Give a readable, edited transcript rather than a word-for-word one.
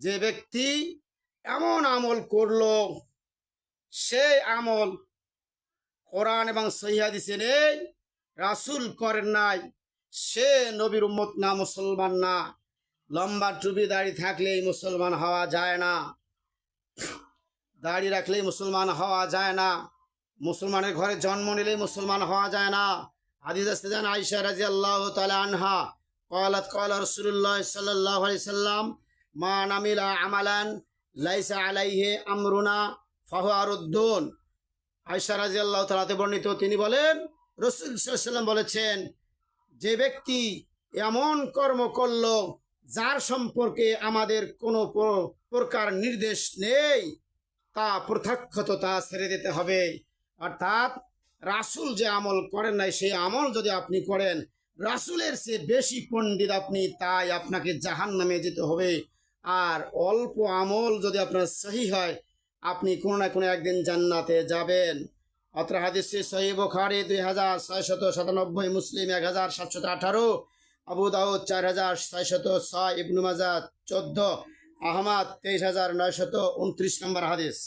যে ব্যক্তি এমন আমল করলো, সেই আমল কোরআন এবং সহিহ হাদিসে নেই, রাসূল করেন নাই, সে নবীর উম্মত না, মুসলমান না। লম্বা টুপি দাড়ি থাকলেই মুসলমান হওয়া যায় না, দাড়ি রাখলেই মুসলমান হওয়া যায় না, মুসলমানের ঘরে জন্ম নিলেই মুসলমান হওয়া যায় না। হাদিস আসতে যান আয়েশা রাদিয়াল্লাহু তাআলা আনহা قالت قال رسول الله صلى الله عليه وسلم ما عمل عملا ليس عليه امرنا فهو رد। আয়েশা রাদিয়াল্লাহু তাআলাতে বর্ণিত, তিনি বলেন রাসূল সাল্লাল্লাহু আলাইহি ওয়াসাল্লাম বলেছেন, যে ব্যক্তি এমন কর্ম করলো যার সম্পর্কে আমাদের কোনো প্রকার নির্দেশ নেই, তা প্রত্যক্ষত তা ছেড়ে দিতে হবে। অর্থাৎ রাসূল যে আমল করেন নাই, সেই আমল যদি আপনি করেন, রাসূলের চেয়ে বেশি পণ্ডিত আপনি, তাই আপনাকে জাহান্নামে যেতে হবে। আর অল্প আমল যদি আপনার সহি হয়, আপনি কোনো না কোনো একদিন জান্নাতে যাবেন। অত্র হাদিসে সহিহ বুখারী 2697, মুসলিম 1718, আবু দাউদ 4606, ইবনে মাজাহ 14, আহমদ 23929 নম্বর হাদিস।